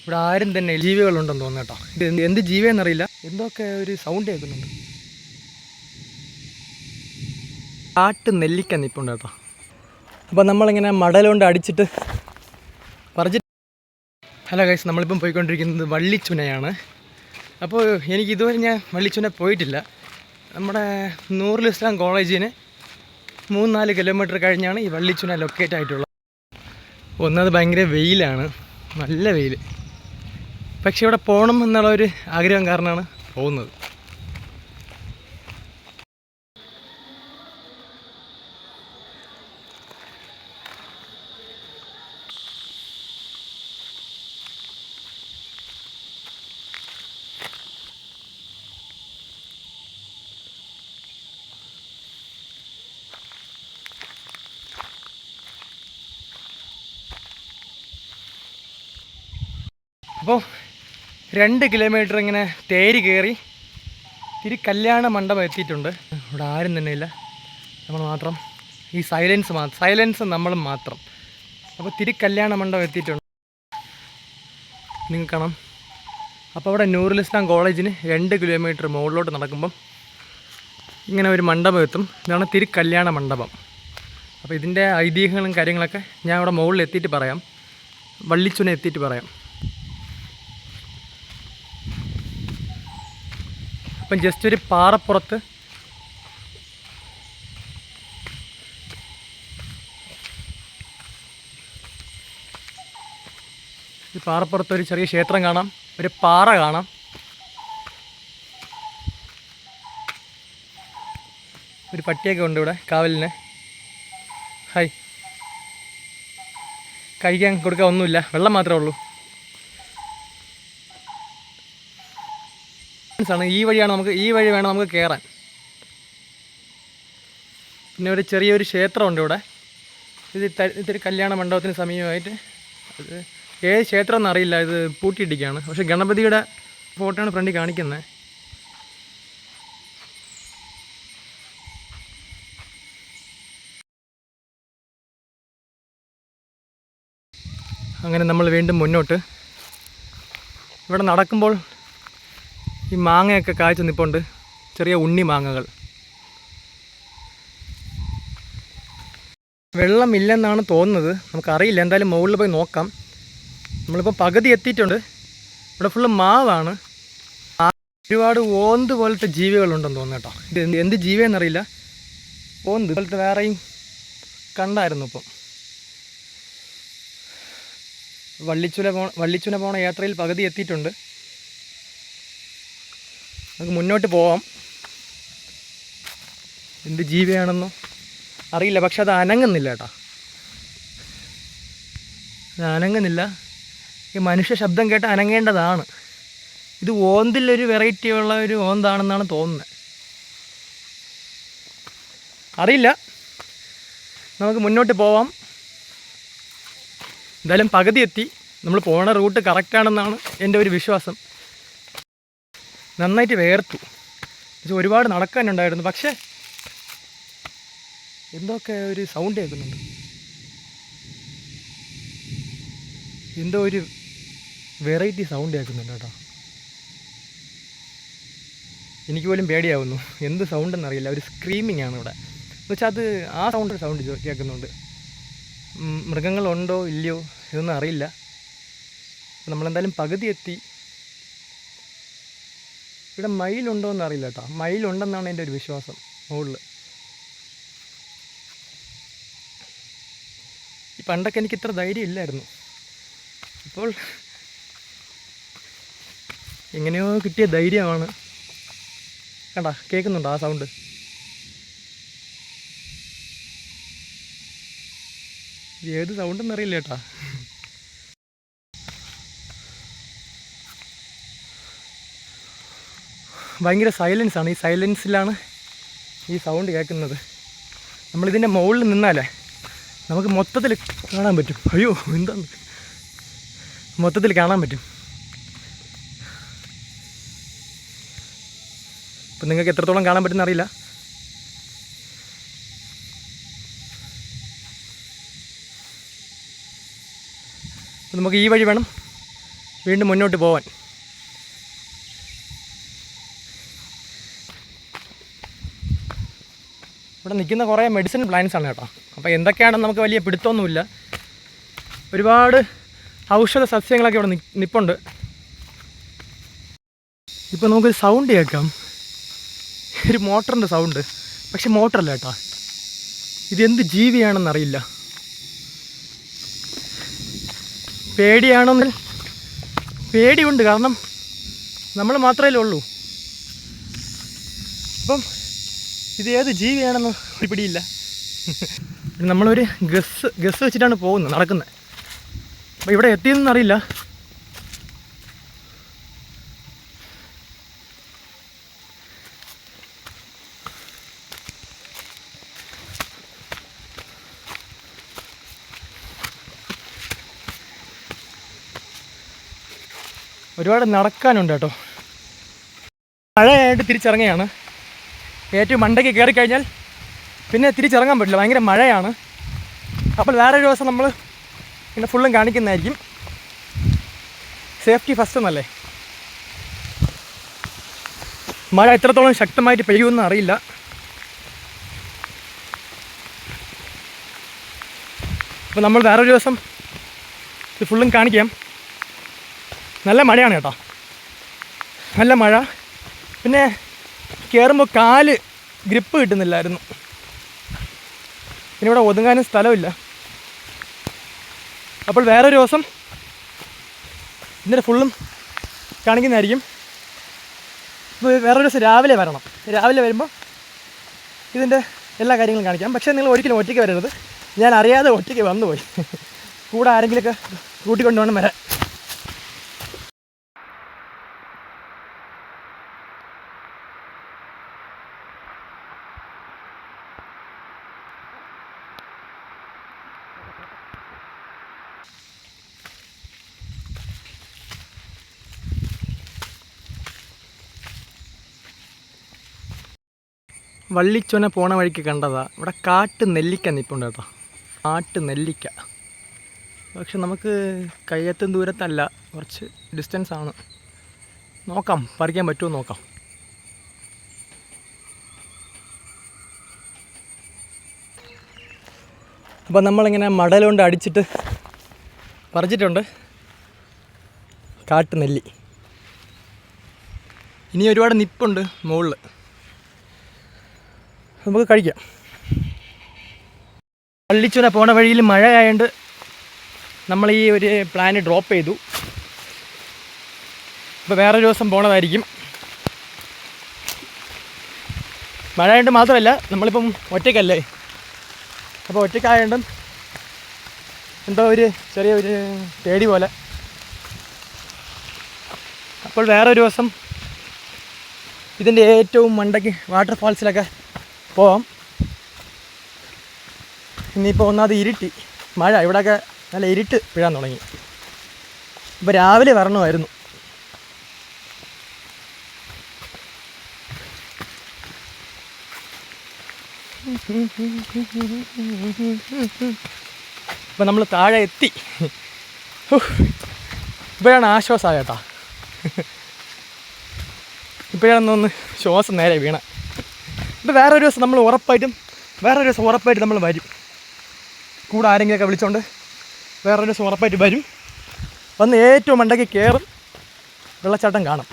ഇവിടെ ആരും തന്നെ ജീവികളുണ്ടെന്ന് തോന്നുന്നു കേട്ടോ. ഇത് എന്ത് ജീവിയെന്നറിയില്ല, എന്തൊക്കെ ഒരു സൗണ്ട് കേൾക്കുന്നുണ്ട്. നെല്ലിക്ക നിൽപ്പുണ്ട് കേട്ടോ. അപ്പോൾ നമ്മളിങ്ങനെ മടലുകൊണ്ട് അടിച്ചിട്ട് പറിച്ചിട്ട്. ഹലോ ഗൈസ്, നമ്മളിപ്പം പോയിക്കൊണ്ടിരിക്കുന്നത് വള്ളിച്ചുനയാണ്. അപ്പോൾ ഇതുവരെ ഞാൻ വള്ളിച്ചുന പോയിട്ടില്ല. നമ്മുടെ നൂറുൽ ഇസ്ലാം കോളേജിന് 3-4 കിലോമീറ്റർ കഴിഞ്ഞാണ് ഈ വള്ളിച്ചുന ലൊക്കേറ്റ് ആയിട്ടുള്ളത്. ഒന്നത് ഭയങ്കര വെയിലാണ്, നല്ല വെയിൽ. പക്ഷെ ഇവിടെ പോകണം എന്നുള്ളൊരു ആഗ്രഹം കാരണമാണ് പോകുന്നത്. അപ്പോൾ 2 കിലോമീറ്റർ ഇങ്ങനെ തേരി കയറി കല്യാണ മണ്ഡപം എത്തിയിട്ടുണ്ട്. ഇവിടെ ആരും തന്നെ ഇല്ല, നമ്മൾ മാത്രം. ഈ സൈലൻസ് നമ്മൾ മാത്രം. അപ്പോൾ കല്യാണ മണ്ഡപം എത്തിയിട്ടുണ്ട്, നിങ്ങൾക്ക് കാണാം. അപ്പോൾ അവിടെ നൂറുൽ ഇസ്ലാം കോളേജിന് 2 കിലോമീറ്റർ മുകളിലോട്ട് നടക്കുമ്പം ഇങ്ങനെ ഒരു മണ്ഡപം എത്തും. ഇതാണ് കല്യാണ മണ്ഡപം. അപ്പോൾ ഇതിൻ്റെ ഐതിഹ്യങ്ങളും കാര്യങ്ങളൊക്കെ ഞാൻ അവിടെ മുകളിൽ എത്തിയിട്ട് പറയാം, വള്ളിച്ചുന എത്തിയിട്ട് പറയാം. അപ്പം ജസ്റ്റ് ഒരു പാറപ്പുറത്ത് ഒരു ചെറിയ ക്ഷേത്രം കാണാം, ഒരു പാറ കാണാം. ഒരു പട്ടിയൊക്കെ ഉണ്ട് ഇവിടെ കാവലിന്. ഹായ്. കഴിക്കാൻ കൊടുക്കാൻ ഒന്നുമില്ല, വെള്ളം മാത്രമേ ഉള്ളൂ. ഈ വഴി വേണം നമുക്ക് കയറാൻ. പിന്നെ ഒരു ചെറിയൊരു ക്ഷേത്രമുണ്ട് ഇവിടെ. ഇതൊരു കല്യാണ മണ്ഡപത്തിന് സമീപമായിട്ട്. അത് ഏത് ക്ഷേത്രം എന്നറിയില്ല, ഇത് പൂട്ടിയിട്ടിരിക്കുകയാണ്. പക്ഷേ ഗണപതിയുടെ ഫോട്ടോയാണ് ഫ്രണ്ടിൽ കാണിക്കുന്നത്. അങ്ങനെ നമ്മൾ വീണ്ടും മുന്നോട്ട്. ഇവിടെ നടക്കുമ്പോൾ ഈ മാങ്ങയൊക്കെ കായ്ച്ചു നിൽപ്പുണ്ട്, ചെറിയ ഉണ്ണി മാങ്ങകൾ. വെള്ളമില്ലെന്നാണ് തോന്നുന്നത്, നമുക്കറിയില്ല. എന്തായാലും മുകളിൽ പോയി നോക്കാം. നമ്മളിപ്പോൾ പകുതി എത്തിയിട്ടുണ്ട്. ഇവിടെ ഫുള്ള് മാവാണ്. ഒരുപാട് ഓന്ത് പോലത്തെ ജീവികളുണ്ടെന്ന് തോന്നുന്നു കേട്ടോ. ഇത് എന്ത് ജീവിയെന്നറിയില്ല. ഓന്ത് പോലത്തെ വേറെയും കണ്ടായിരുന്നു. ഇപ്പം വള്ളിച്ചുന പോണ യാത്രയിൽ പകുതി എത്തിയിട്ടുണ്ട്. നമുക്ക് മുന്നോട്ട് പോവാം. എന്ത് ജീവിയാണെന്നോ അറിയില്ല, പക്ഷെ അത് അനങ്ങുന്നില്ല കേട്ടോ. അത് അനങ്ങുന്നില്ല. ഈ മനുഷ്യ ശബ്ദം കേട്ട് അനങ്ങേണ്ടതാണ്. ഇത് ഓന്തിലൊരു വെറൈറ്റി ഉള്ള ഒരു ഓന്താണെന്നാണ് തോന്നുന്നത്. അറിയില്ല, നമുക്ക് മുന്നോട്ട് പോവാം. എന്തായാലും പകുതി എത്തി. നമ്മൾ പോണ റൂട്ട് കറക്റ്റാണെന്നാണ് എൻ്റെ ഒരു വിശ്വാസം. നന്നായിട്ട് വേർത്തു, ഒരുപാട് നടക്കാനുണ്ടായിരുന്നു. പക്ഷേ എന്തൊക്കെ ഒരു സൗണ്ട് കേൾക്കുന്നുണ്ട്, എന്തോ ഒരു വെറൈറ്റി സൗണ്ട് കേൾക്കുന്നുണ്ട് കേട്ടോ. എനിക്ക് പോലും പേടിയാവുന്നു. എന്ത് സൗണ്ട് എന്നറിയില്ല, ഒരു സ്ക്രീമിംഗ് ആണ് ഇവിടെ. എന്നുവെച്ചാൽ അത് ആ സൗണ്ട് കേൾക്കുന്നുണ്ട്. മൃഗങ്ങളുണ്ടോ ഇല്ലയോ ഇതൊന്നും അറിയില്ല. നമ്മളെന്തായാലും പകുതി എത്തി. ഇവിടെ മയിലുണ്ടോ എന്നറിയില്ല കേട്ടോ. മയിലുണ്ടെന്നാണ് എൻ്റെ ഒരു വിശ്വാസം. മുകളിൽ ഈ പണ്ടൊക്കെ എനിക്ക് ഇത്ര ധൈര്യം ഇല്ലായിരുന്നു. ഇപ്പോൾ എങ്ങനെയോ കിട്ടിയ ധൈര്യമാണ്. കണ്ടാ, കേൾക്കുന്നുണ്ടോ ആ സൗണ്ട്? ഏത് സൗണ്ടെന്നറിയില്ല കേട്ടാ. ഭയങ്കര സൈലൻസാണ്. ഈ സൈലൻസിലാണ് ഈ സൗണ്ട് കേൾക്കുന്നത്. നമ്മളിതിൻ്റെ മുകളിൽ നിന്നാലേ നമുക്ക് മൊത്തത്തിൽ കാണാൻ പറ്റും. അയ്യോ, എന്താണ്, മൊത്തത്തിൽ കാണാൻ പറ്റും. ഇപ്പം നിങ്ങൾക്ക് എത്രത്തോളം കാണാൻ പറ്റുന്ന അറിയില്ല. നമുക്ക് ഈ വഴി വേണം വീണ്ടും മുന്നോട്ട് പോവാൻ. ഇവിടെ നിൽക്കുന്ന കുറേ മെഡിസിൻ പ്ലാന്റ്സ് ആണ് കേട്ടോ. അപ്പോൾ എന്തൊക്കെയാണെന്ന് നമുക്ക് വലിയ പിടുത്തമൊന്നുമില്ല. ഒരുപാട് ഔഷധ സസ്യങ്ങളൊക്കെ ഇവിടെ നിൽപ്പുണ്ട്. ഇപ്പോൾ നമുക്കൊരു സൗണ്ട് കേൾക്കാം, ഒരു മോട്ടറിൻ്റെ സൗണ്ട്. പക്ഷെ മോട്ടറല്ല കേട്ടോ, ഇതെന്ത് ജീവിയാണെന്നറിയില്ല. പേടിയാണെന്ന് പേടിയുണ്ട്, കാരണം നമ്മൾ മാത്രമേ ഉള്ളൂ. അപ്പം ഇത് ഏത് ജീവിയാണെന്ന് ഒരു പിടിയില്ല. നമ്മളൊരു ഗസ് വെച്ചിട്ടാണ് പോകുന്നത്, നടക്കുന്നത്. അപ്പോൾ ഇവിടെ എത്തിയെന്നൊന്നും അറിയില്ല. ഒരുപാട് നടക്കാനുണ്ട് കേട്ടോ. മഴയായിട്ട് തിരിച്ചിറങ്ങുകയാണ്. ഏറ്റവും മണ്ടയ്ക്ക് കയറി കഴിഞ്ഞാൽ പിന്നെ തിരിച്ചിറങ്ങാൻ പറ്റില്ല, ഭയങ്കര മഴയാണ്. അപ്പോൾ വേറൊരു ദിവസം നമ്മൾ പിന്നെ ഫുള്ളും കാണിക്കുന്നതായിരിക്കും. സേഫ്റ്റി ഫസ്റ്റ് എന്നല്ലേ. മഴ എത്രത്തോളം ശക്തമായിട്ട് പെയ്യുമെന്ന് അറിയില്ല. അപ്പോൾ നമ്മൾ വേറൊരു ദിവസം ഇത് ഫുള്ളും കാണിക്കാം. നല്ല മഴയാണ് കേട്ടോ, നല്ല മഴ. പിന്നെ കയറുമ്പോൾ കാല് ഗ്രിപ്പ് കിട്ടുന്നില്ലായിരുന്നു. പിന്നെ ഇവിടെ ഒതുങ്ങാനും സ്ഥലമില്ല. അപ്പോൾ വേറൊരു ദിവസം ഇതിൻ്റെ ഫുള്ളും കാണിക്കുന്നതായിരിക്കും. ഇപ്പോൾ വേറൊരു ദിവസം രാവിലെ വരണം. രാവിലെ വരുമ്പോൾ ഇതിൻ്റെ എല്ലാ കാര്യങ്ങളും കാണിക്കാം. പക്ഷേ നിങ്ങൾ ഒരിക്കലും ഒറ്റയ്ക്ക് വരരുത്. ഞാൻ അറിയാതെ ഒറ്റയ്ക്ക് വന്നുപോയി. കൂടെ ആരെങ്കിലുമൊക്കെ കൂട്ടിക്കൊണ്ട് വേണം വരാൻ. വള്ളിച്ചൊന പോണ വഴിക്ക് കണ്ടതാ. ഇവിടെ കാട്ട് നെല്ലിക്ക നിൽപ്പുണ്ട് കേട്ടോ, കാട്ട് നെല്ലിക്ക. പക്ഷെ നമുക്ക് കയ്യെത്തും ദൂരത്തല്ല, കുറച്ച് ഡിസ്റ്റൻസ് ആണ്. നോക്കാം, പറിക്കാൻ പറ്റുമോ നോക്കാം. അപ്പോൾ നമ്മളിങ്ങനെ മടലുകൊണ്ട് അടിച്ചിട്ട് പറിച്ചിട്ടുണ്ട് കാട്ട് നെല്ലി. ഇനി ഒരുപാട് നിപ്പുണ്ട് മുകളിൽ, നമുക്ക് കഴിക്കാം. വള്ളിച്ചുന പോണ വഴിയിൽ മഴ ആയതുകൊണ്ട് നമ്മൾ ഈ ഒരു പ്ലാന് ഡ്രോപ്പ് ചെയ്തു. ഇപ്പോൾ വേറൊരു ദിവസം പോണതായിരിക്കും. മഴ ആയതുകൊണ്ട് മാത്രമല്ല, നമ്മളിപ്പം ഒറ്റയ്ക്കല്ലേ. അപ്പോൾ ഒറ്റയ്ക്കായതുകൊണ്ടും എന്തോ ഒരു ചെറിയൊരു പേടി പോലെ. അപ്പോൾ വേറൊരു ദിവസം ഇതിൻ്റെ ഏറ്റവും മണ്ടയ്ക്ക് വാട്ടർഫാൾസിലൊക്കെ പോവാം. ഇനിയിപ്പോൾ ഒന്നാമത് ഇരുട്ടി, മഴ ഇവിടെയൊക്കെ നല്ല ഇരുട്ട് വീഴാൻ തുടങ്ങി. ഇപ്പോൾ രാവിലെ വരണമായിരുന്നു. ഇപ്പം നമ്മൾ താഴെ എത്തി. ഇപ്പോഴാണ് ആശ്വാസമായ കേട്ടോ. ഇപ്പോഴാണെന്നൊന്ന് ശ്വാസം നേരെ വീണ. ഇപ്പോൾ വേറൊരു ദിവസം നമ്മൾ ഉറപ്പായിട്ടും നമ്മൾ വരും. കൂടെ ആരെങ്കിലുമൊക്കെ വിളിച്ചോണ്ട് വേറൊരു ദിവസം ഉറപ്പായിട്ട് വരും. വന്ന് ഏറ്റവും മണ്ടയ്ക്ക് കയറും, വെള്ളച്ചാട്ടം കാണും.